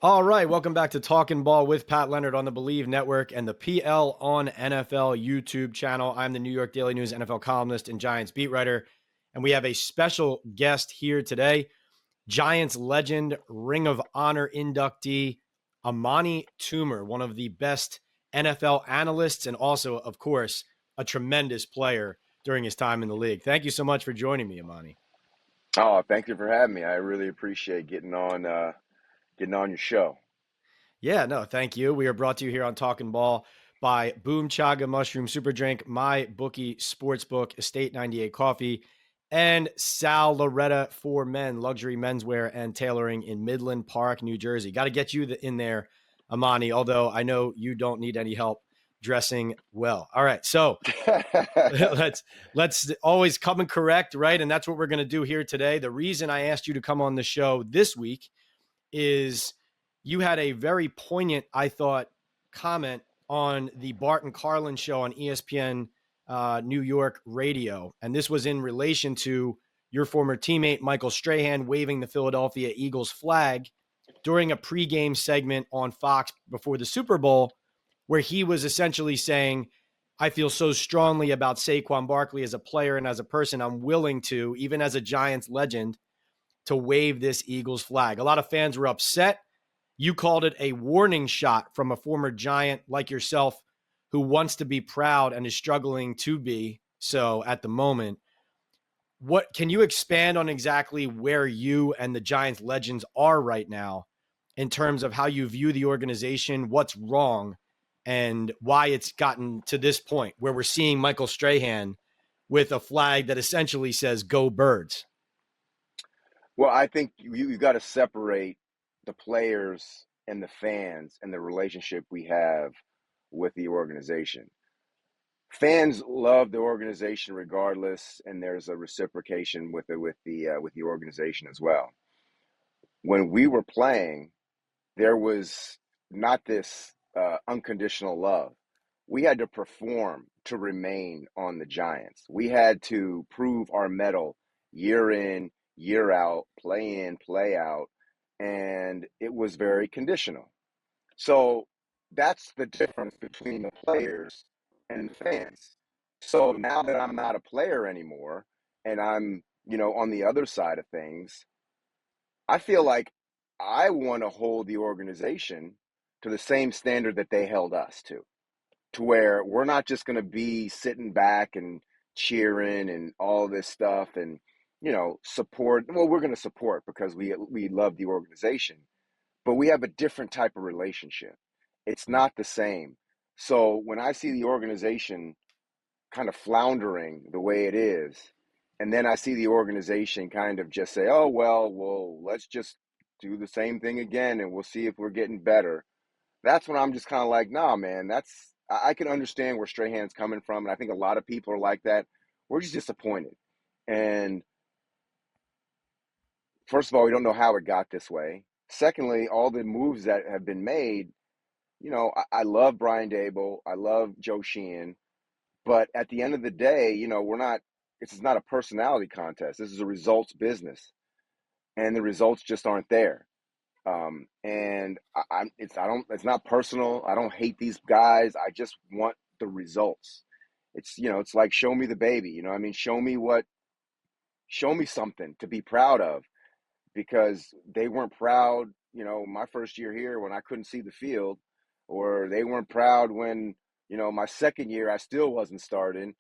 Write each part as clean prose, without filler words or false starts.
All right, welcome back to Talkin Ball with Pat Leonard on the Believe Network and the PL on NFL YouTube channel. I'm the New York Daily News NFL columnist and Giants beat writer, and we have a special guest here today, Giants legend, Ring of Honor inductee, Amani Toomer, one of the best NFL analysts and also, of course, a tremendous player during his time in the league. Thank you so much for joining me, Amani. Oh, thank you for having me. I really appreciate getting on your show. Yeah, no, thank you. We are brought to you here on Talkin Ball by BOOM Chaga Mushroom SuperDrink, MyBookie Sportsbook, Estate98 Coffee, and Sal Lauretta for Men, luxury menswear and tailoring in Midland Park, New Jersey. Got to get you in there, Amani, although I know you don't need any help dressing well. All right, so let's always come and correct, right? And that's what we're going to do here today. The reason I asked you to come on the show this week is you had a very poignant, I thought, comment on the Bart and Carlin show on ESPN New York radio. And this was in relation to your former teammate, Michael Strahan, waving the Philadelphia Eagles flag during a pregame segment on Fox before the Super Bowl, where he was essentially saying, I feel so strongly about Saquon Barkley as a player and as a person, I'm willing to, even as a Giants legend, to wave this Eagles flag. A lot of fans were upset. You called it a warning shot from a former Giant like yourself who wants to be proud and is struggling to be so at the moment. What can you expand on exactly where you and the Giants legends are right now in terms of how you view the organization, what's wrong, and why it's gotten to this point where we're seeing Michael Strahan with a flag that essentially says "Go Birds"? Well, I think you got to separate the players and the fans and the relationship we have with the organization. Fans love the organization regardless, and there's a reciprocation with the organization as well. When we were playing, there was not this unconditional love. We had to perform to remain on the Giants. We had to prove our mettle year in, year out, play in, play out, and it was very conditional. So that's the difference between the players and the fans. So now that I'm not a player anymore and I'm, on the other side of things, I feel like I want to hold the organization to the same standard that they held us to where we're not just going to be sitting back and cheering and all this stuff and support. Well, we're going to support because we love the organization, but we have a different type of relationship. It's not the same. So when I see the organization kind of floundering the way it is, and then I see the organization kind of just say, oh, well, let's just do the same thing again and we'll see if we're getting better. That's when I'm just kind of like, nah, man, I can understand where Strahan's coming from. And I think a lot of people are like that. We're just disappointed. And first of all, we don't know how it got this way. Secondly, all the moves that have been made, I love Brian Dable. I love Joe Sheehan. But at the end of the day, this is not a personality contest. This is a results business. And the results just aren't there. It's not personal. I don't hate these guys. I just want the results. It's like, show me the baby, I mean, show me something to be proud of, because they weren't proud, my first year here when I couldn't see the field, or they weren't proud when, my second year I still wasn't starting,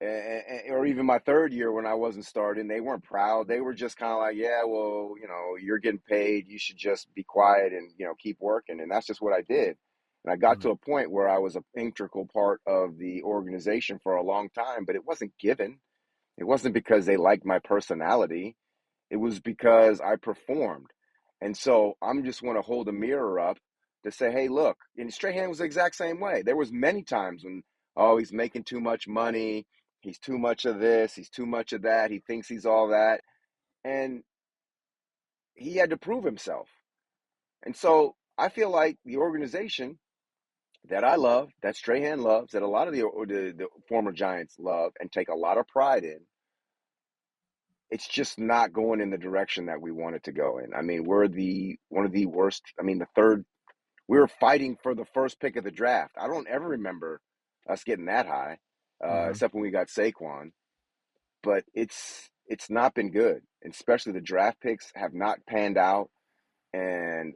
or even my third year when I wasn't starting. They weren't proud. They were just kind of like, yeah, well, you're getting paid. You should just be quiet and, keep working. And that's just what I did. And I got to a point where I was an integral part of the organization for a long time, but it wasn't given. It wasn't because they liked my personality. It was because I performed. And so I'm just want to hold a mirror up to say, hey, look, and Strahan was the exact same way. There was many times when, oh, he's making too much money. He's too much of this. He's too much of that. He thinks he's all that. And he had to prove himself. And so I feel like the organization that I love, that Strahan loves, that a lot of the former Giants love and take a lot of pride in, it's just not going in the direction that we want it to go in. I mean, we're one of the worst. I mean, we were fighting for the first pick of the draft. I don't ever remember us getting that high, except when we got Saquon. But it's not been good, especially the draft picks have not panned out. And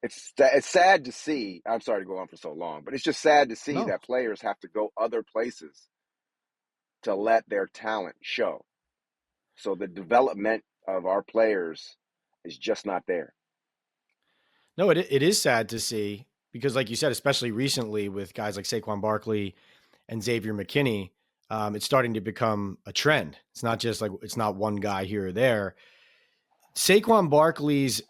it's sad to see. I'm sorry to go on for so long, but it's just sad to see No. that players have to go other places to let their talent show. So the development of our players is just not there. No, it is sad to see because, like you said, especially recently with guys like Saquon Barkley and Xavier McKinney, it's starting to become a trend. It's not just like it's not one guy here or there. Saquon Barkley's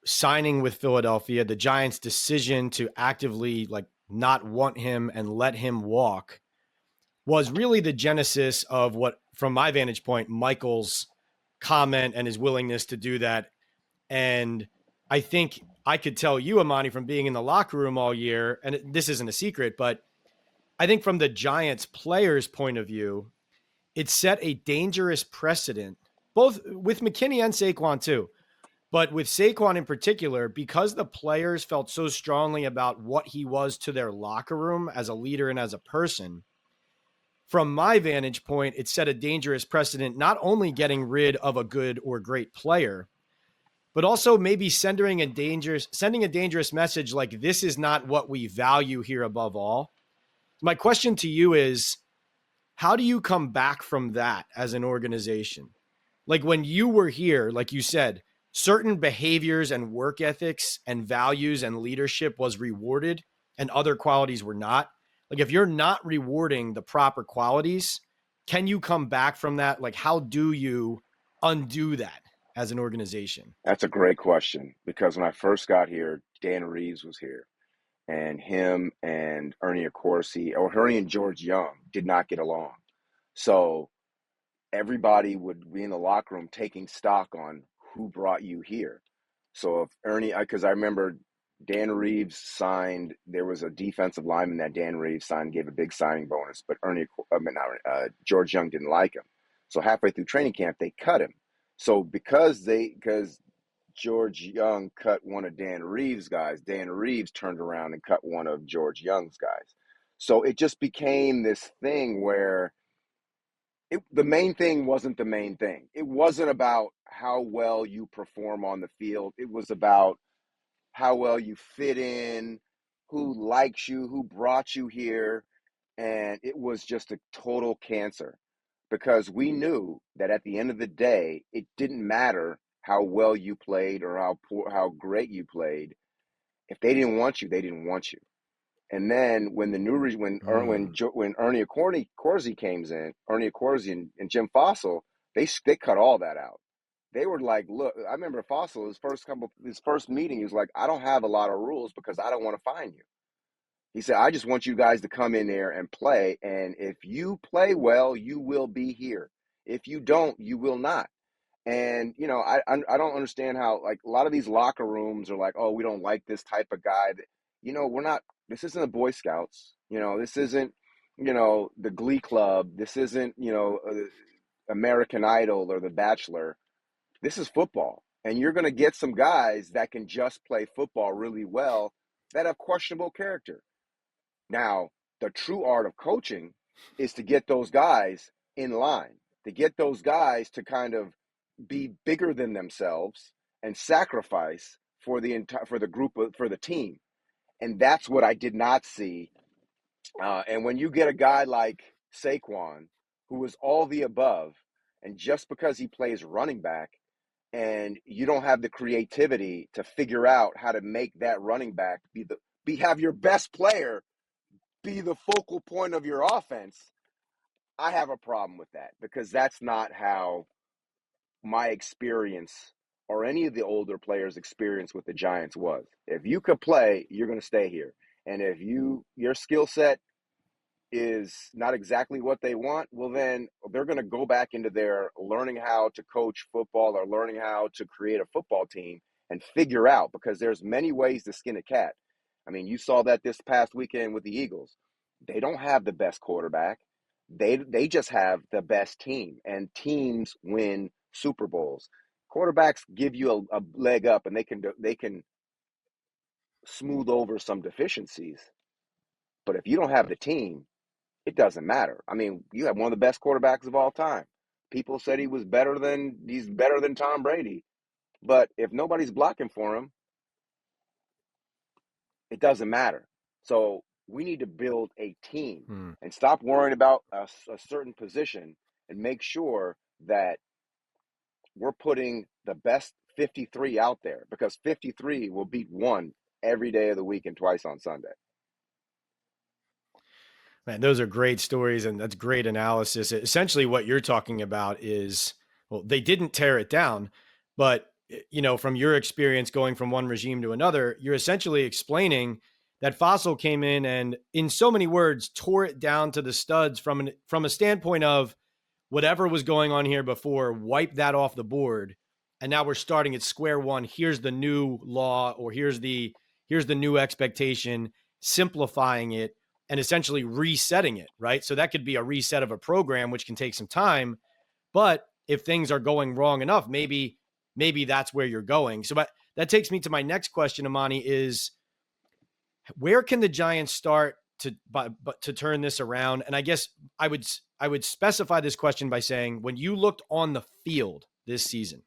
signing with Philadelphia, the Giants' decision to actively like not want him and let him walk was really the genesis of what, from my vantage point, Michael's comment and his willingness to do that. And I think I could tell you, Amani, from being in the locker room all year, and this isn't a secret, but I think from the Giants players' point of view, it set a dangerous precedent, both with McKinney and Saquon too. But with Saquon in particular, because the players felt so strongly about what he was to their locker room as a leader and as a person, from my vantage point, it set a dangerous precedent, not only getting rid of a good or great player, but also maybe sending a dangerous message like this is not what we value here above all. My question to you is, how do you come back from that as an organization? Like when you were here, like you said, certain behaviors and work ethics and values and leadership was rewarded and other qualities were not. Like if you're not rewarding the proper qualities, can you come back from that? Like how do you undo that as an organization? That's a great question because when I first got here, Dan Reeves was here, and him and Ernie and George Young did not get along. So everybody would be in the locker room taking stock on who brought you here. So if because I remember Dan Reeves signed, there was a defensive lineman that Dan Reeves signed, gave a big signing bonus, but George Young didn't like him. So halfway through training camp, they cut him. So because George Young cut one of Dan Reeves' guys, Dan Reeves turned around and cut one of George Young's guys. So it just became this thing where the main thing wasn't the main thing. It wasn't about how well you perform on the field. It was about how well you fit in, who likes you, who brought you here. And it was just a total cancer because we knew that at the end of the day, it didn't matter how well you played or how great you played. If they didn't want you, they didn't want you. And then when Ernie Accorsi came in, Ernie Accorsi and Jim Fossil, they cut all that out. They were like, look, I remember Fossil, his first meeting, he was like, I don't have a lot of rules because I don't want to fine you. He said, I just want you guys to come in there and play. And if you play well, you will be here. If you don't, you will not. And, I don't understand how, like, a lot of these locker rooms are like, oh, we don't like this type of guy. This isn't the Boy Scouts. This isn't, the Glee Club. This isn't, American Idol or The Bachelor. This is football. And you're going to get some guys that can just play football really well that have questionable character. Now, the true art of coaching is to get those guys in line, to get those guys to kind of be bigger than themselves and sacrifice for the team. And that's what I did not see. And when you get a guy like Saquon, who is all the above, and just because he plays running back, and you don't have the creativity to figure out how to make that running back have your best player be the focal point of your offense, I have a problem with that because that's not how my experience or any of the older players' experience with the Giants was. If you could play, you're going to stay here. And if your skill set is not exactly what they want, well, then they're going to go back into their learning how to coach football or learning how to create a football team and figure out, because there's many ways to skin a cat. I mean, you saw that this past weekend with the Eagles. They don't have the best quarterback. They just have the best team, and teams win Super Bowls. Quarterbacks give you a leg up, and they can smooth over some deficiencies. But if you don't have the team, it doesn't matter. I mean, you have one of the best quarterbacks of all time. People said he's better than Tom Brady. But if nobody's blocking for him, it doesn't matter. So we need to build a team and stop worrying about a certain position and make sure that we're putting the best 53 out there, because 53 will beat one every day of the week and twice on Sunday. Man, those are great stories, and that's great analysis. Essentially, what you're talking about is, well, they didn't tear it down, but from your experience going from one regime to another, you're essentially explaining that Fossil came in and, in so many words, tore it down to the studs from a standpoint of whatever was going on here before, wipe that off the board, and now we're starting at square one. Here's the new law, or here's the new expectation, simplifying it and essentially resetting it, right? So that could be a reset of a program, which can take some time. But if things are going wrong enough, maybe that's where you're going. So that takes me to my next question, Amani, is where can the Giants start to turn this around? And I guess I would specify this question by saying, when you looked on the field this season,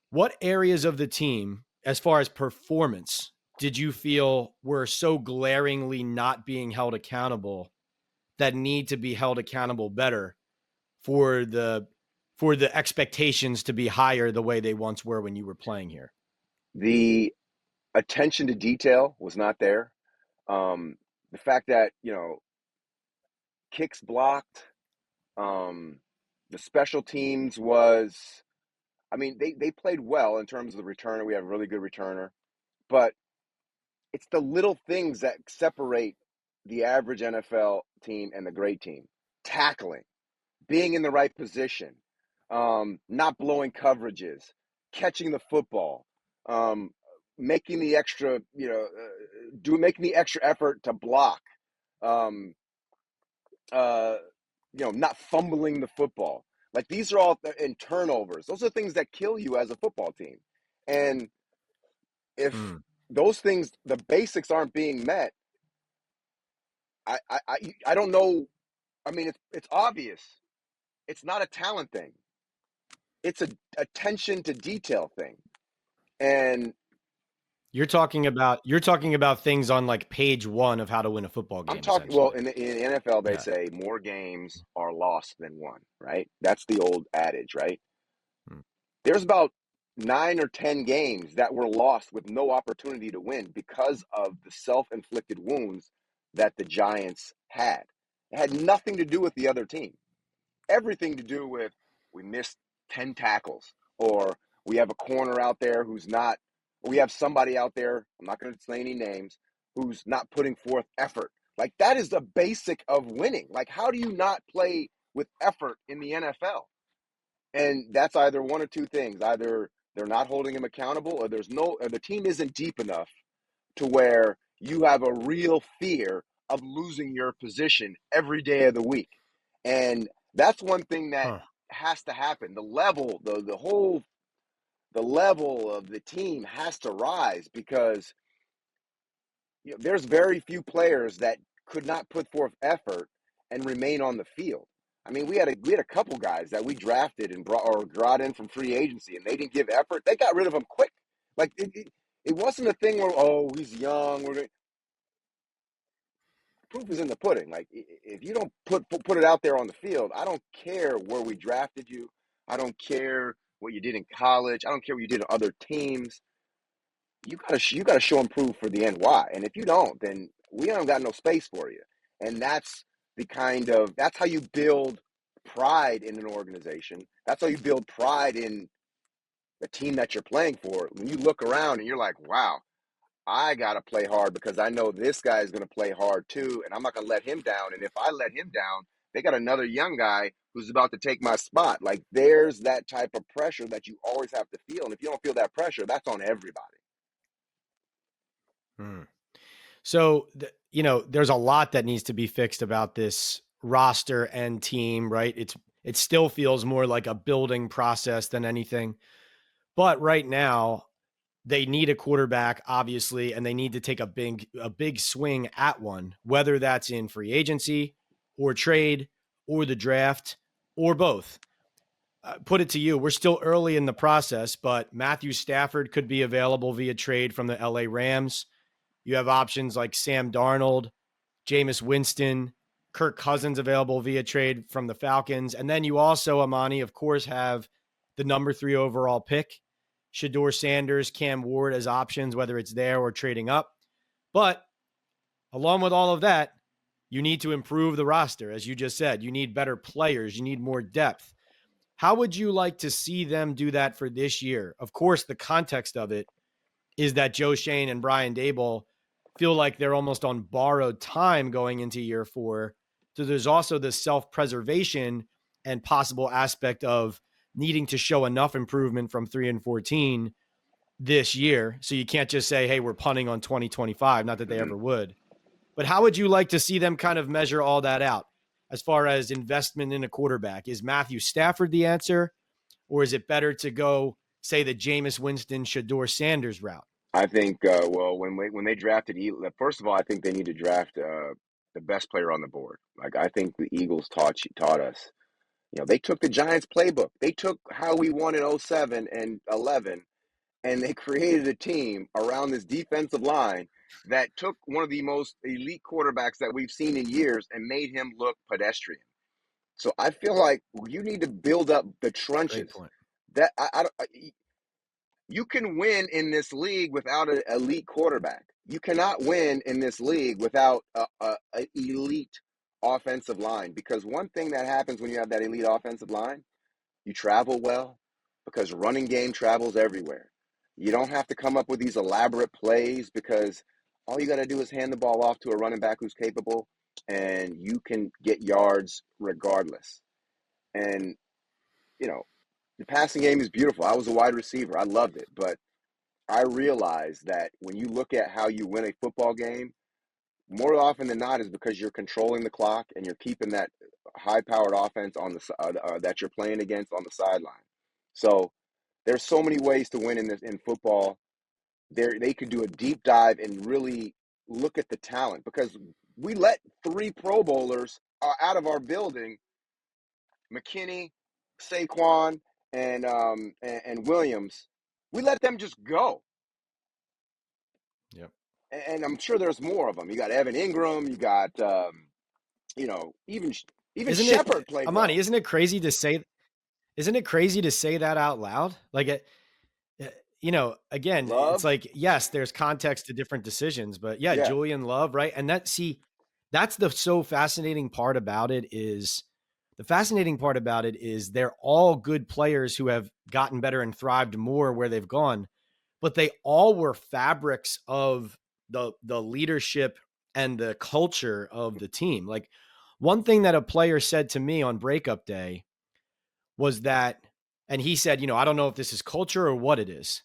what areas of the team, as far as performance, did you feel were so glaringly not being held accountable that need to be held accountable better for the expectations to be higher the way they once were when you were playing here? The attention to detail was not there. The fact that, kicks blocked, the special teams was, I mean, they played well in terms of the returner. We have a really good returner, but it's the little things that separate the average NFL team and the great team. Tackling, being in the right position, not blowing coverages, catching the football, making the extra, making the extra effort to block, not fumbling the football. Like, these are all in turnovers. Those are things that kill you as a football team. And if those things, the basics aren't being met, I don't know. I mean, it's obvious. It's not a talent thing. It's a attention to detail thing. And you're talking about things on like page 1 of how to win a football game. I'm talking, well, in the NFL, they say more games are lost than won, right? That's the old adage, right? There's about 9 or 10 games that were lost with no opportunity to win because of the self-inflicted wounds that the Giants had. It had nothing to do with the other team. Everything to do with, we missed 10 tackles, or we have a corner out there we have somebody out there, I'm not going to say any names, who's not putting forth effort. Like, that is the basic of winning. Like, how do you not play with effort in the NFL? And that's either one or two things. Either they're not holding him accountable, or the team isn't deep enough to where you have a real fear of losing your position every day of the week. And that's one thing that has to happen. The level, the level of the team has to rise, because there's very few players that could not put forth effort and remain on the field. I mean, we had a couple guys that we drafted and brought in from free agency, and they didn't give effort. They got rid of them quick. Like, it wasn't a thing where, oh, he's young. Proof is in the pudding. Like, if you don't put it out there on the field, I don't care where we drafted you. I don't care what you did in college. I don't care what you did on other teams. You gotta show and prove for the NY. And if you don't, then we don't got no space for you. And that's how you build pride in an organization. That's how you build pride in the team that you're playing for. When you look around and you're like, wow, I gotta play hard because I know this guy is gonna play hard too, and I'm not gonna let him down. And if I let him down, they got another young guy who's about to take my spot. Like, there's that type of pressure that you always have to feel. And if you don't feel that pressure, that's on everybody. So, there's a lot that needs to be fixed about this roster and team, right? It still feels more like a building process than anything. But right now, they need a quarterback, obviously, and they need to take a big swing at one, whether that's in free agency or trade or the draft or both. Put it to you, we're still early in the process, but Matthew Stafford could be available via trade from the LA Rams. You have options like Sam Darnold, Jameis Winston, Kirk Cousins available via trade from the Falcons. And then you also, Amani, of course, have the number 3 overall pick, Shador Sanders, Cam Ward as options, whether it's there or trading up. But along with all of that, you need to improve the roster. As you just said, you need better players. You need more depth. How would you like to see them do that for this year? Of course, the context of it is that Joe Shane and Brian Daboll feel like they're almost on borrowed time going into year 4. So there's also the self-preservation and possible aspect of needing to show enough improvement from 3-14 this year. So you can't just say, hey, we're punting on 2025. Not that they ever would. But how would you like to see them kind of measure all that out as far as investment in a quarterback? Is Matthew Stafford the answer, or is it better to go, say, the Jameis Winston, Shador Sanders route? I think, when they drafted, first of all, I think they need to draft the best player on the board. Like, I think the Eagles taught us. They took the Giants playbook. They took how we won in 07 and 11, and they created a team around this defensive line that took one of the most elite quarterbacks that we've seen in years and made him look pedestrian. So I feel like you need to build up the trenches. Great point. That you can win in this league without an elite quarterback. You cannot win in this league without a elite offensive line, because one thing that happens when you have that elite offensive line, you travel well, because running game travels everywhere. You don't have to come up with these elaborate plays, because all you got to do is hand the ball off to a running back who's capable, and you can get yards regardless. And, the passing game is beautiful. I was a wide receiver. I loved it. But I realized that when you look at how you win a football game, more often than not is because you're controlling the clock and you're keeping that high-powered offense on that you're playing against on the sideline. So there's so many ways to win in football. They could do a deep dive and really look at the talent, because we let 3 Pro Bowlers out of our building, McKinney, Saquon, and Williams. We let them just go. Yep. And I'm sure there's more of them. You got Evan Ingram. You got, even Shepard played Amani, well. isn't it crazy to say? Isn't it crazy to say that out loud? Like, again, it's Love, like, yes, there's context to different decisions, but yeah, yeah, Julian Love, right? And that's the so fascinating part about it is they're all good players who have gotten better and thrived more where they've gone, but they all were fabrics of the leadership and the culture of the team. Like, one thing that a player said to me on breakup day was that, and he said, I don't know if this is culture or what it is,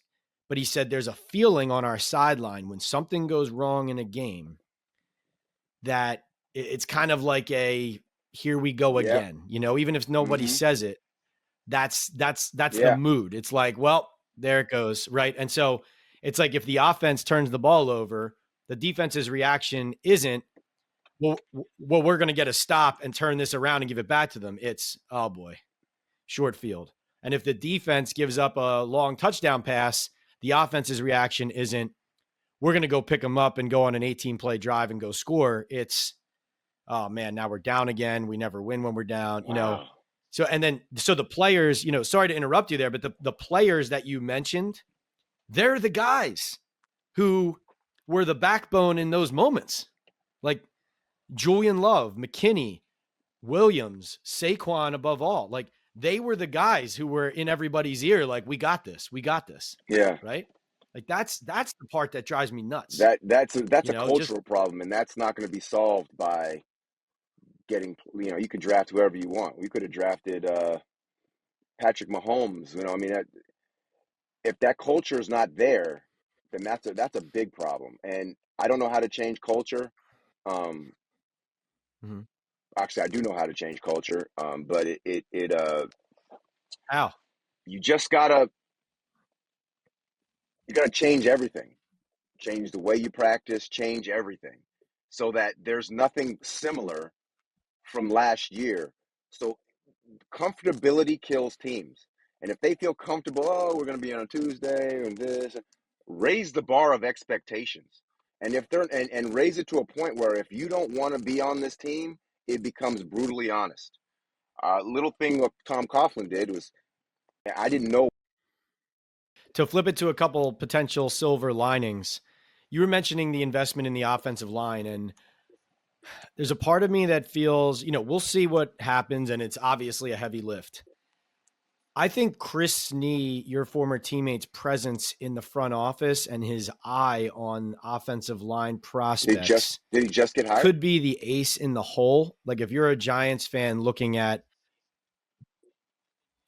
but he said there's a feeling on our sideline when something goes wrong in a game that it's kind of like a here we go yeah, again. Even if nobody mm-hmm, says it, that's the yeah, mood. It's like, well, there it goes, right? And so it's like if the offense turns the ball over, the defense's reaction isn't, well, we're going to get a stop and turn this around and give it back to them. It's, oh boy, short field. And if the defense gives up a long touchdown pass, the offense's reaction isn't, we're going to go pick them up and go on an 18-play drive and go score. It's, oh man, now we're down again. We never win when we're down, wow, So the players, sorry to interrupt you there, but the players that you mentioned, they're the guys who were the backbone in those moments. Like Julian Love, McKinney, Williams, Saquon above all. Like, they were the guys who were in everybody's ear, like, we got this, yeah. right? Like, that's the part that drives me nuts. That's a Just cultural problem, and that's not going to be solved by getting. You could draft whoever you want. We could have drafted Patrick Mahomes. I mean, if that culture is not there, then that's a big problem. And I don't know how to change culture. Um, Mhm. actually, I do know how to change culture. But How? you just gotta change everything. Change the way you practice, change everything, so that there's nothing similar from last year. So comfortability kills teams. And if they feel comfortable, oh, we're going to be on a Tuesday and this, raise the bar of expectations. And if they're and raise it to a point where if you don't want to be on this team, it becomes brutally honest. Little thing what Tom Coughlin did was I didn't know. To flip it to a couple potential silver linings, you were mentioning the investment in the offensive line, and there's a part of me that feels, we'll see what happens, and it's obviously a heavy lift. I think Chris Snee, your former teammate's presence in the front office and his eye on offensive line prospects Did he just get hired? could be the ace in the hole. Like if you're a Giants fan looking at,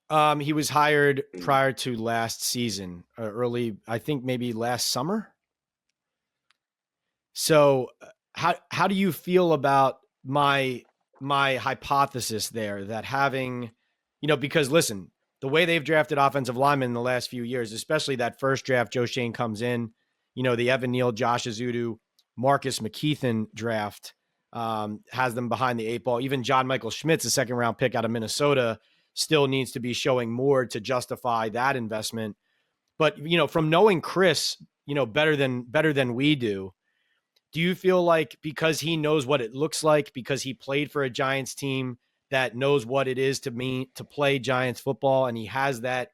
he was hired prior to last season, early, I think maybe last summer. So how do you feel about my hypothesis there that having, because listen, the way they've drafted offensive linemen in the last few years, especially that first draft, Joe Shane comes in, the Evan Neal, Josh Azudu, Marcus McKeithen draft has them behind the eight ball. Even John Michael Schmitz, a second round pick out of Minnesota, still needs to be showing more to justify that investment. But, from knowing Chris, better than we do you feel like because he knows what it looks like, because he played for a Giants team that knows what it is to play Giants football, and he has that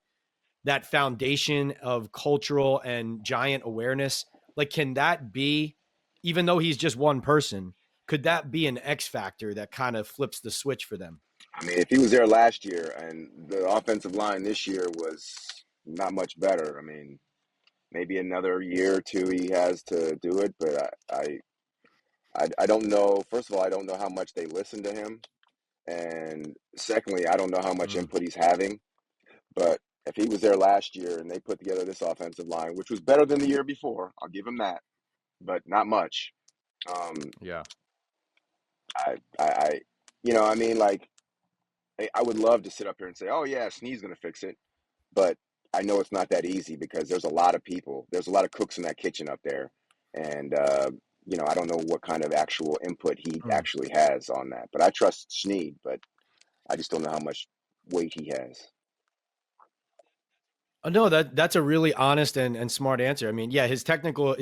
foundation of cultural and Giant awareness, like can that be, even though he's just one person, could that be an X factor that kind of flips the switch for them? I mean, if he was there last year and the offensive line this year was not much better, I mean, maybe another year or two he has to do it. But I don't know. First of all, I don't know how much they listen to him, and secondly, I don't know how much Mm. input he's having. But if he was there last year and they put together this offensive line, which was better than the year before, I'll give him that, but not much. Um, Yeah. I I mean, like I would love to sit up here and say, oh yeah, Snee's going to fix it, but I know it's not that easy because there's a lot of people, there's a lot of cooks in that kitchen up there, and I don't know what kind of actual input he Mm. actually has on that. But I trust Sneed, but I just don't know how much weight he has. No, that's a really honest and smart answer. I mean, yeah, his technical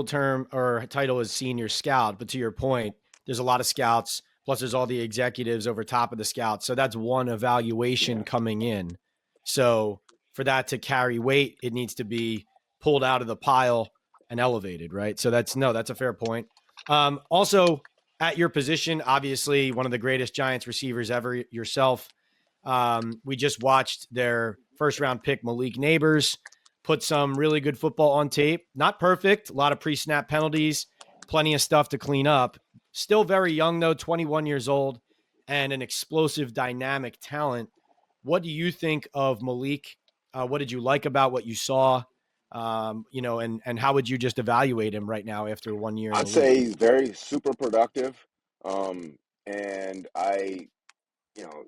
term or title is senior scout, but to your point, there's a lot of scouts, plus there's all the executives over top of the scouts. So that's one evaluation Yeah, coming in. So for that to carry weight, it needs to be pulled out of the pile and elevated, right? So that's a fair point. Also, at your position, obviously one of the greatest Giants receivers ever yourself. We just watched their first round pick, Malik Nabers, put some really good football on tape. Not perfect, a lot of pre snap penalties, plenty of stuff to clean up. Still very young, though, 21 years old, and an explosive, dynamic talent. What do you think of Malik? What did you like about what you saw? And how would you just evaluate him right now after 1 year in I'd the league? say he's very super productive, and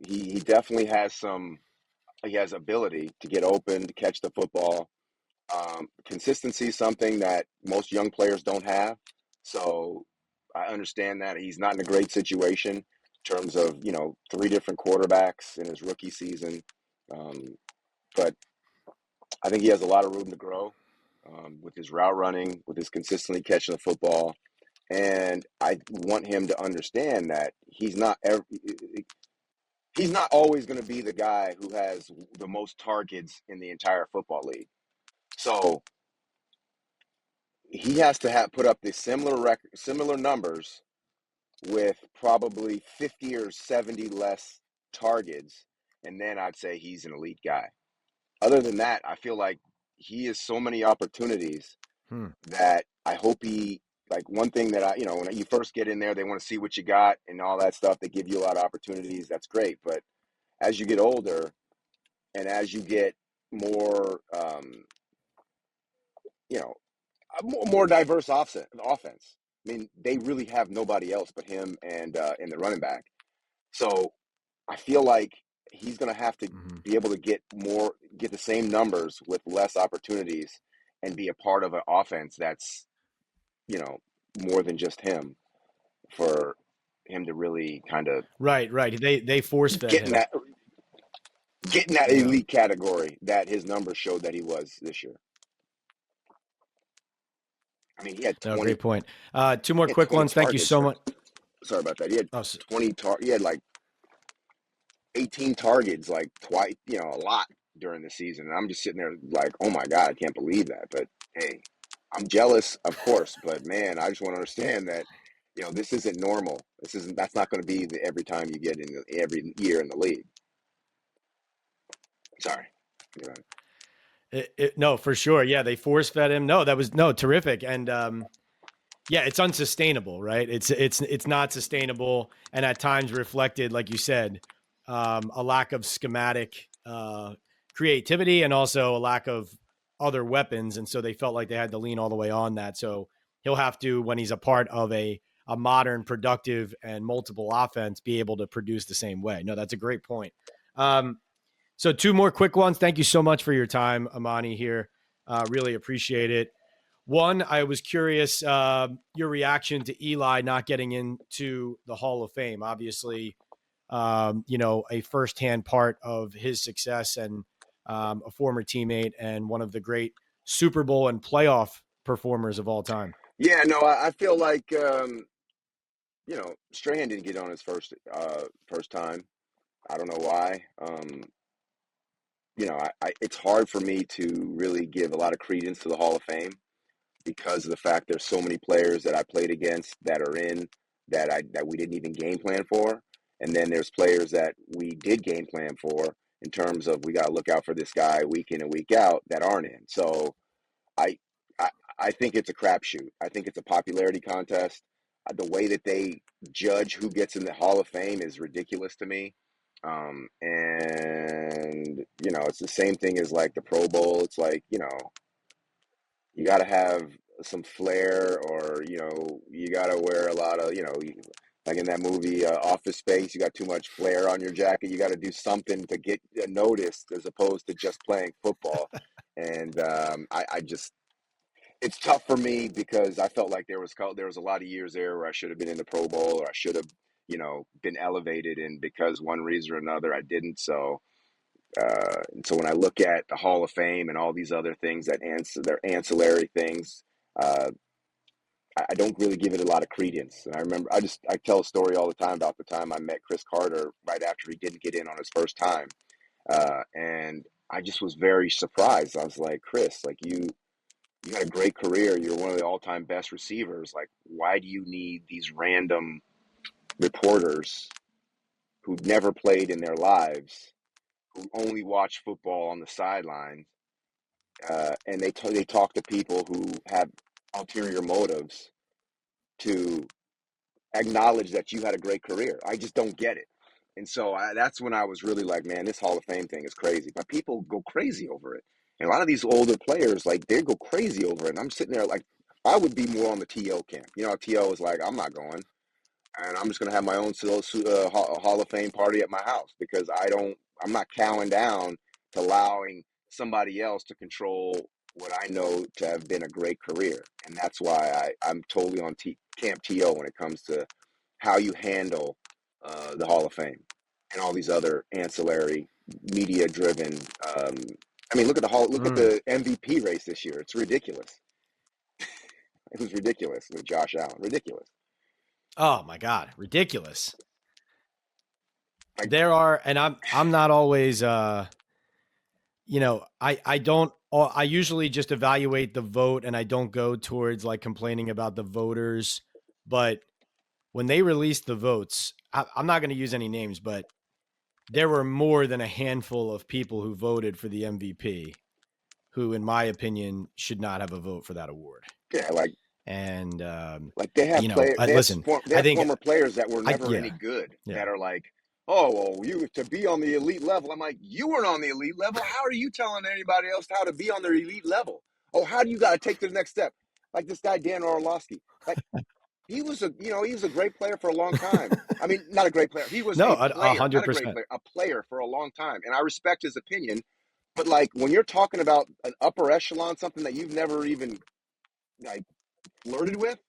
he definitely has some. He has ability to get open, to catch the football. Consistency is something that most young players don't have. So I understand that he's not in a great situation in terms of, three different quarterbacks in his rookie season. But I think he has a lot of room to grow with his route running, with his consistently catching the football. And I want him to understand that he's not always going to be the guy who has the most targets in the entire football league. So he has to put up the similar numbers with probably 50 or 70 less targets, and then I'd say he's an elite guy. Other than that, I feel like he has so many opportunities Hmm. that I hope he, like, one thing that when you first get in there, they want to see what you got and all that stuff. They give you a lot of opportunities. That's great. But as you get older and as you get more, you know, a more diverse offense. I mean, they really have nobody else but him and the running back. So I feel like he's going to have to Mm-hmm. be able to get the same numbers with less opportunities and be a part of an offense that's, more than just him, for him to really kind of Right. They force fed get in him. that Yeah. elite category that his numbers showed that he was this year. I mean, he had No, 20, great point. Two more he had quick 20 ones. Thank you targets. so much. Sorry about that. He had Oh, 20 he had like 18 targets, like twice, a lot during the season. And I'm just sitting there like, oh my God, I can't believe that. But hey, I'm jealous, of course. But man, I just want to understand that, this isn't normal. That's not going to be every time you get in every year in the league. Sorry. no, for sure. Yeah, they force fed him. No, that was terrific. And yeah, it's unsustainable, right? It's not sustainable, and at times reflected, like you said, a lack of schematic creativity and also a lack of other weapons. And so they felt like they had to lean all the way on that. So he'll have to, when he's a part of a modern, productive, and multiple offense, be able to produce the same way. No, that's a great point. So two more quick ones. Thank you so much for your time, Amani, here. Really appreciate it. One, I was curious your reaction to Eli not getting into the Hall of Fame. Obviously, a firsthand part of his success, and a former teammate and one of the great Super Bowl and playoff performers of all time. Yeah, no, I feel like, Strahan didn't get on his first time. I don't know why. It's hard for me to really give a lot of credence to the Hall of Fame because of the fact there's so many players that I played against that are in that we didn't even game plan for, and then there's players that we did game plan for in terms of we got to look out for this guy week in and week out that aren't in. So I I, I think it's a crapshoot. I think it's a popularity contest. The way that they judge who gets in the Hall of Fame is ridiculous to me. And it's the same thing as like the Pro Bowl. It's like, you got to have some flair, or you got to wear a lot of, like in that movie Office Space, you got too much flair on your jacket. You got to do something to get noticed as opposed to just playing football. And I just, it's tough for me because I felt like there was a lot of years there where I should have been in the Pro Bowl, or I should have been elevated, and because one reason or another I didn't. And so when I look at the Hall of Fame and all these other things that they're ancillary things, uh, I don't really give it a lot of credence. And I remember I tell a story all the time about the time I met Chris Carter right after he didn't get in on his first time, and I just was very surprised. I was like, Chris, like you had a great career. You're one of the all-time best receivers. Like, why do you need these random reporters who've never played in their lives, who only watch football on the sideline, and they talk to people who have ulterior motives to acknowledge that you had a great career? I just don't get it. And so that's when I was really like, man, this Hall of Fame thing is crazy. But people go crazy over it. And a lot of these older players, like, they go crazy over it. And I'm sitting there like, I would be more on the T.O. camp. T.O. is like, I'm not going. And I'm just going to have my own Hall of Fame party at my house because I'm not cowing down to allowing somebody else to control what I know to have been a great career. And that's why I'm totally on Camp T.O. when it comes to how you handle the Hall of Fame and all these other ancillary media driven. I mean, look at the MVP race this year. It's ridiculous. It was ridiculous with Josh Allen. Ridiculous. Oh my God, ridiculous. There are, and I'm not always, I don't, I usually just evaluate the vote, and I don't go towards like complaining about the voters. But when they released the votes, I'm not going to use any names, but there were more than a handful of people who voted for the MVP who, in my opinion, should not have a vote for that award. Yeah, like, And, they have listen, they I have think, former players that were never any good yeah. that are like, oh, well, you to be on the elite level. I'm like, you weren't on the elite level. How are you telling anybody else how to be on their elite level? Oh, how do you got to take to the next step? Like this guy Dan Orlovsky. Like, he was a great player for a long time. I mean, not a great player. He was No, a a player, not hundred a great percent. player, a player for a long time. And I respect his opinion. But like when you're talking about an upper echelon, something that you've never even like flirted with,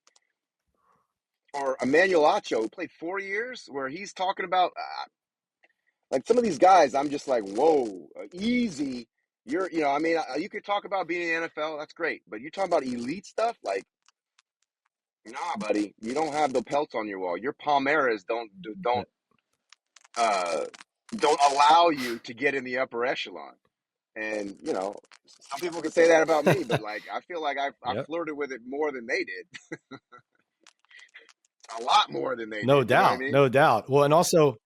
or Emmanuel Acho, who played 4 years, where he's talking about like some of these guys, I'm just like, whoa, easy. I mean, you could talk about being in the NFL, that's great, but you're talking about elite stuff, like, nah, buddy, you don't have the pelts on your wall. Your Palmeiras uh, don't allow you to get in the upper echelon. And some people can say that about me, but like, I feel like I Yep. flirted with it more than they did, a lot more than they No did. You know what I doubt. mean? No doubt. Well, and also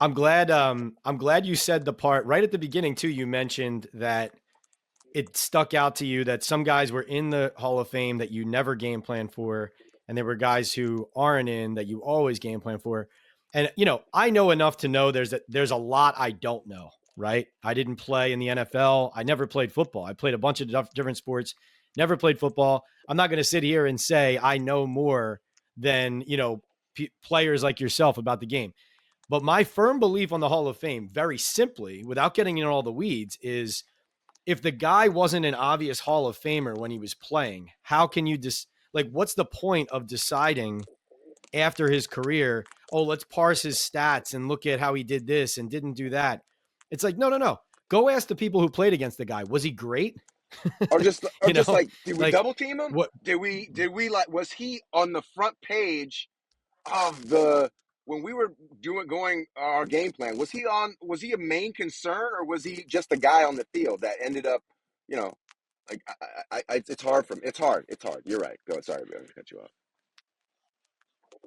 I'm glad you said the part right at the beginning too. You mentioned that it stuck out to you that some guys were in the Hall of Fame that you never game plan for, and there were guys who aren't in that you always game plan for. And I know enough to know there's a lot I don't know, right? I didn't play in the NFL. I never played football. I played a bunch of different sports, never played football. I'm not going to sit here and say I know more than, players like yourself about the game. But my firm belief on the Hall of Fame, very simply, without getting into all the weeds, is if the guy wasn't an obvious Hall of Famer when he was playing, how can you what's the point of deciding after his career, oh, let's parse his stats and look at how he did this and didn't do that? It's like, no, no, no. Go ask the people who played against the guy. Was he great? Or just like, did we like double team him? what? Did we like, was he on the front page of the when we were going our game plan? Was he a main concern, or was he just a guy on the field that ended up, you know, like it's hard. You're right. Go. Sorry, I'm gonna cut you off.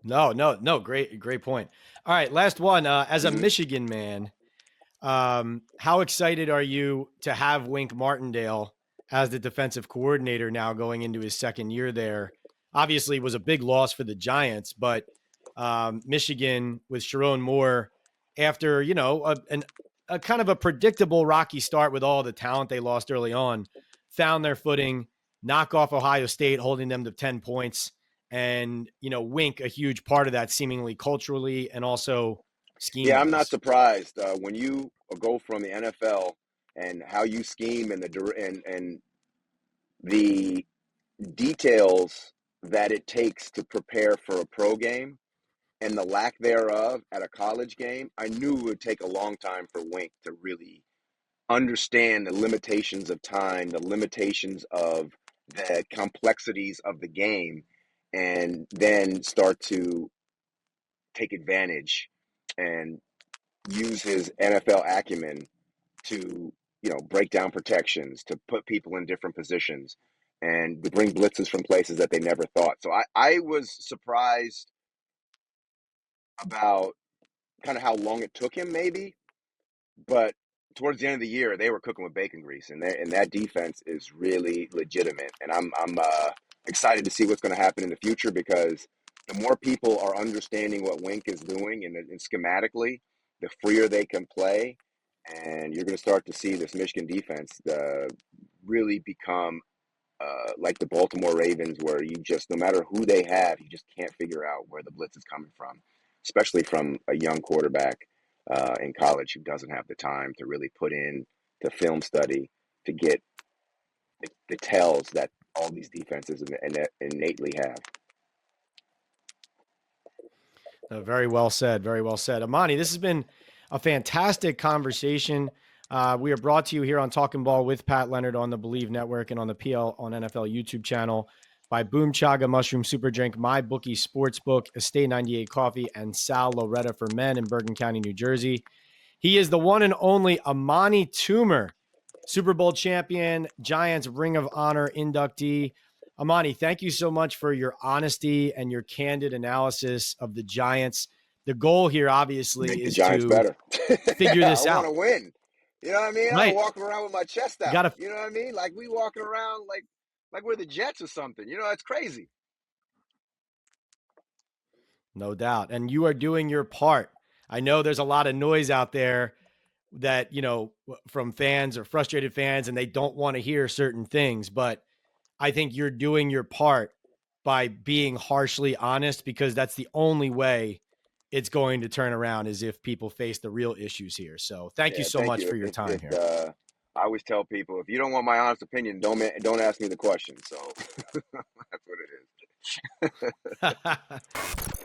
No, no, no. Great, great point. All right, last one. As a Hmm. Michigan man, how excited are you to have Wink Martindale as the defensive coordinator now going into his second year there? Obviously, it was a big loss for the Giants, but Michigan with Sharon Moore, after a kind of a predictable rocky start with all the talent they lost early on, found their footing, knock off Ohio State, holding them to 10 points, and Wink a huge part of that, seemingly culturally and also scheme Yeah, I'm not wise. surprised when you go from the NFL and how you scheme and the details that it takes to prepare for a pro game and the lack thereof at a college game. I knew it would take a long time for Wink to really understand the limitations of time, the limitations of the complexities of the game, and then start to take advantage and use his NFL acumen to, break down protections, to put people in different positions, and to bring blitzes from places that they never thought. So I was surprised about kind of how long it took him, maybe, but towards the end of the year, they were cooking with bacon grease, and that defense is really legitimate. And I'm excited to see what's going to happen in the future, because the more people are understanding what Wink is doing and schematically, the freer they can play, and you're going to start to see this Michigan defense really become like the Baltimore Ravens, where you just, no matter who they have, you just can't figure out where the blitz is coming from, especially from a young quarterback in college who doesn't have the time to really put in the film study to get the tells that all these defenses innately have. Very well said. Very well said. Amani, this has been a fantastic conversation. We are brought to you here on Talkin Ball with Pat Leonard on the Believe Network and on the PL on NFL YouTube channel by BOOM Chaga Mushroom SuperDrink, MyBookie Sportsbook, Estate98 Coffee, and Sal Lauretta for Men in Bergen County, New Jersey. He is the one and only Amani Toomer, Super Bowl champion, Giants Ring of Honor inductee. Amani, thank you so much for your honesty and your candid analysis of the Giants. The goal here, obviously, Make the is Giants to better. figure I this want out. to win. You know what I mean? I'm Right. walking around with my chest You out. got to, You know what I mean? Like we walking around like we're the Jets or something. It's crazy. no doubt. And you are doing your part. I know there's a lot of noise out there that, from fans or frustrated fans, and they don't want to hear certain things, but I think you're doing your part by being harshly honest, because that's the only way it's going to turn around, is if people face the real issues here. So thank you so much for your time here. I always tell people, if you don't want my honest opinion, don't ask me the question. So that's what it is.